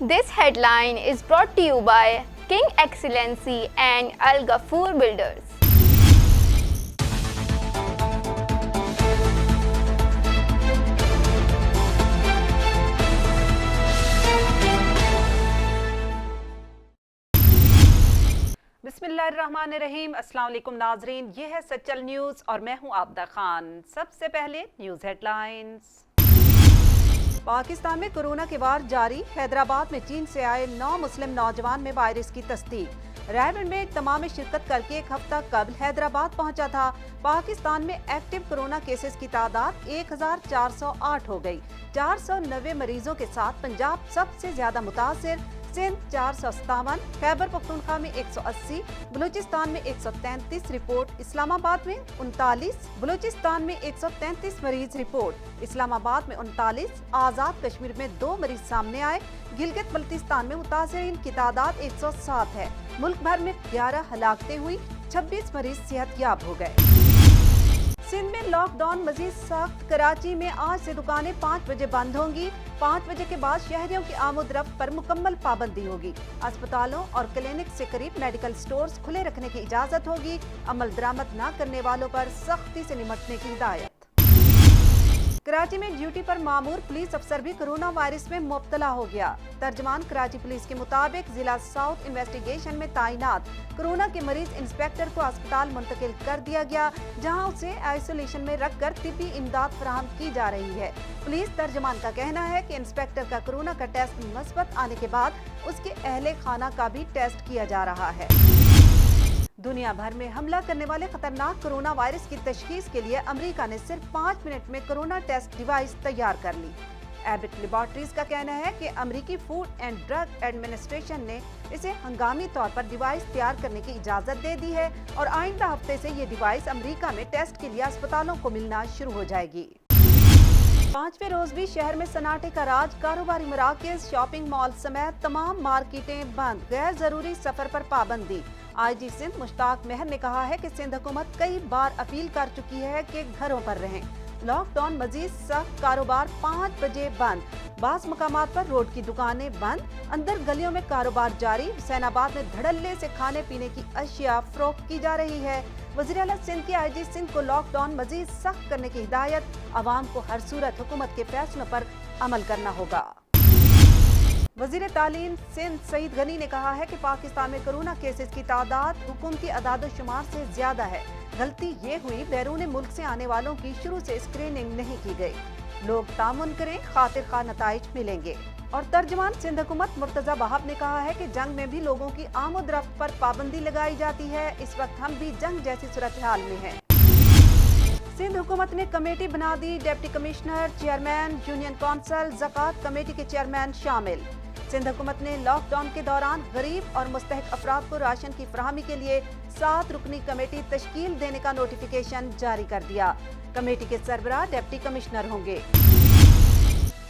This headline is brought to you by King Excellency and Al Ghafoor Builders. बिस्मिल्लाहिर्रहमानिर्रहीम। अस्सलाम वालेकुम नाजरीन, ये है सचल न्यूज़ और मैं हूँ आबदा खान। सबसे पहले न्यूज़ हेडलाइंस। पाकिस्तान में कोरोना के वार जारी। हैदराबाद में चीन से आए 9 मुस्लिम नौजवान में वायरस की तस्दीक। रैबिड में इज्तिमा में शिरकत करके एक हफ्ता कबल हैदराबाद पहुंचा था। पाकिस्तान में एक्टिव कोरोना केसेस की तादाद 1408 हो गई। 490 मरीजों के साथ पंजाब सबसे ज्यादा मुतासिर। सिंध 457, खैबर पख्तूनख्वा में 180, बलूचिस्तान में 133 रिपोर्ट, इस्लामाबाद में 39, बलूचिस्तान में 133 मरीज रिपोर्ट, इस्लामाबाद में 39, आज़ाद कश्मीर में 2 मरीज सामने आए। गिलगित बल्तिस्तान में मुतासिरीन की तादाद 107 है। मुल्क भर में 11 हलाकतें हुई, 26 मरीज सेहतयाब हो गए। सिंध में लॉकडाउन मजीद सख्त। कराची में आज से दुकानें 5 बजे बंद होंगी। 5 बजे के बाद शहरियों की आमद-रफ्त पर मुकम्मल पाबंदी होगी। अस्पतालों और क्लिनिक से करीब मेडिकल स्टोर्स खुले रखने की इजाजत होगी। अमल दरामद न करने वालों पर सख्ती से निपटने की हिदायत। कराची में ड्यूटी पर मामूर पुलिस अफसर भी कोरोना वायरस में मुब्तला हो गया। तर्जमान कराची पुलिस के मुताबिक जिला साउथ इन्वेस्टिगेशन में तैनात कोरोना के मरीज इंस्पेक्टर को अस्पताल मुंतकिल कर दिया गया, जहां उसे आइसोलेशन में रखकर तिब्बी इमदाद फराहम की जा रही है। पुलिस तर्जमान का कहना है कि इंस्पेक्टर का कोरोना का टेस्ट मुस्बत आने के बाद उसके अहले खाना का भी टेस्ट किया जा रहा है। दुनिया भर में हमला करने वाले खतरनाक कोरोना वायरस की तशखीस के लिए अमेरिका ने सिर्फ 5 मिनट में कोरोना टेस्ट डिवाइस तैयार कर ली। एबिट लेबॉरेटरीज का कहना है कि अमेरिकी फूड एंड ड्रग एडमिनिस्ट्रेशन ने इसे हंगामी तौर पर डिवाइस तैयार करने की इजाजत दे दी है और आइंदा हफ्ते से ये डिवाइस अमेरिका में टेस्ट के लिए अस्पतालों को मिलना शुरू हो जाएगी। 5वें रोज भी शहर में सन्नाटे का राज। कारोबारी मराकज़, शॉपिंग मॉल समेत तमाम मार्केटें बंद। गैर जरूरी सफर पर पाबंदी। आईजी सिंध मुश्ताक मेहर ने कहा है कि सिंध हुकूमत कई बार अपील कर चुकी है कि घरों पर रहें। लॉकडाउन मजीद सख्त। कारोबार 5 बजे बंद। बास मकामात पर रोड की दुकानें बंद। अंदर गलियों में कारोबार जारी। हुसैनाबाद में धड़ल्ले से खाने पीने की अशिया फरोख्त की जा रही है। वज़ीर आला सिंध के आईजी सिंध को लॉकडाउन मजीद सख्त करने की हिदायत। अवाम को हर सूरत हुकूमत के फैसलों पर अमल करना होगा। वज़ीर तालीम सिंध सईद गनी ने कहा है कि पाकिस्तान में कोरोना केसेस की तादाद हुकूमती अदाद-ओ-शुमार से ज्यादा है। गलती ये हुई बैरून मुल्क से आने वालों की शुरू से स्क्रीनिंग नहीं की गई। लोग तामुन करें, खातिर खा नताइज मिलेंगे। और तर्जमान सिंध हुकूमत मुर्तजा बहाब ने कहा है कि जंग में भी लोगों की आमद-रफ्त पर पाबंदी लगाई जाती है। इस वक्त हम भी जंग जैसी सूरत हाल में हैं। सिंध हुकूमत ने कमेटी बना दी। Deputy commissioner, chairman, union council, ज़कात कमेटी के चेयरमैन शामिल। सिंध हुकूमत ने लॉकडाउन के दौरान गरीब और मुस्तहिक अफराद को राशन की फराहमी के लिए 7 रुकनी कमेटी तश्कील देने का नोटिफिकेशन जारी कर दिया। कमेटी के सरबराह डिप्टी कमिश्नर होंगे।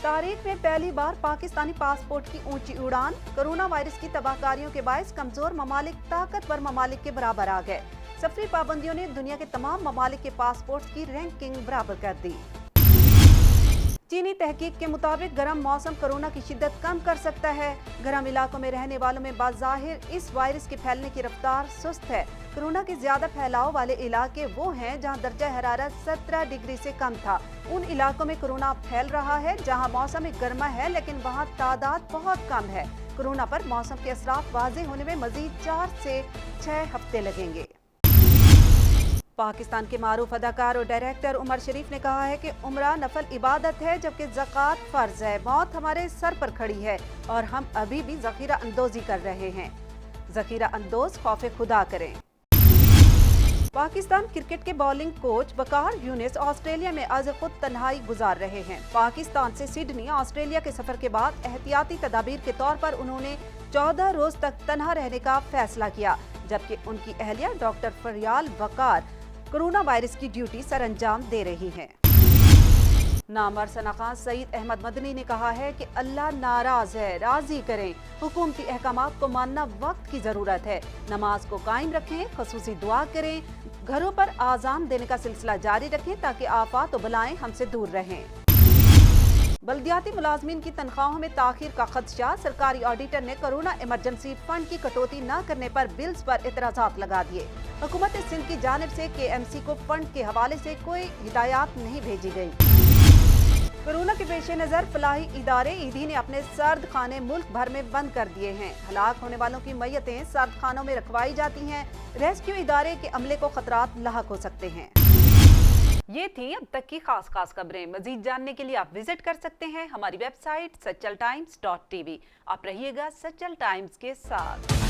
तारीख में पहली बार पाकिस्तानी पासपोर्ट की ऊंची उड़ान। कोरोना वायरस की तबाहकारियों के बायस कमजोर ममालिक ताकतवर ममालिक के बराबर आ गए। सफरी पाबंदियों ने दुनिया के तमाम ममालिक के पासपोर्ट की रैंकिंग बराबर कर दी। चीनी तहकीक के मुताबिक गर्म मौसम कोरोना की शिद्दत कम कर सकता है। गर्म इलाकों में रहने वालों में बाज़ाहिर इस वायरस के फैलने की रफ्तार सुस्त है। कोरोना के ज्यादा फैलाव वाले इलाके वो हैं जहां दर्जा हरारत 17 डिग्री से कम था। उन इलाकों में कोरोना फैल रहा है जहां मौसम गर्मा है, लेकिन वहां तादाद बहुत कम है। कोरोना पर मौसम के असरात वाज़ेह होने में मजीद 4 से 6 हफ्ते लगेंगे। पाकिस्तान के मारूफ अदाकार और डायरेक्टर उमर शरीफ ने कहा है कि उम्रा नफल इबादत है जबकि ज़कात फ़र्ज है। मौत हमारे सर पर खड़ी है और हम अभी भी ज़ख़ीरा अंदोज़ी कर रहे हैं। ज़ख़ीरा अंदोज़ खौफ खुदा करें। पाकिस्तान क्रिकेट के bowling coach Waqar Younis Australia में आज खुद तन्हाई गुजार रहे हैं। पाकिस्तान से सिडनी ऑस्ट्रेलिया के सफर के बाद एहतियाती तदाबीर के तौर पर उन्होंने 14 रोज तक तन्हा रहने का फैसला किया, जबकि उनकी अहलिया डॉक्टर फरियाल वकार कोरोना वायरस की ड्यूटी सरअंजाम दे रही हैं। नामवर सनाखान सईद अहमद मदनी ने कहा है कि अल्लाह नाराज है, राजी करें। हुकूमती अहकामात को मानना वक्त की जरूरत है। नमाज को कायम रखें, खसूसी दुआ करें, घरों पर आजान देने का सिलसिला जारी रखें ताकि आफात और बलाएं हमसे दूर रहें। बल्दियाती मुलाजमीन की तनख्वाहों में ताखीर का खदशा। सरकारी ऑडिटर ने कोरोना इमरजेंसी फंड की कटौती न करने पर बिल्स पर एतराजात लगा दिए। हुकूमत सिंध की जानिब से KMC को फंड के हवाले से कोई हिदायत नहीं भेजी गई। कोरोना के पेश नज़र फलाही इदारे ईदी ने अपने सर्द खाने मुल्क भर में बंद कर दिए हैं। हलाक होने वालों की मैयतें सर्द खानों में रखवाई जाती हैं। रेस्क्यू इदारे के अमले को खतरात लाहक हो सकते हैं। ये थी अब तक की खास खबरें। मजीद जानने के लिए आप विजिट कर सकते हैं हमारी वेबसाइट सचल times.tv। आप रहिएगा सचल टाइम्स के साथ।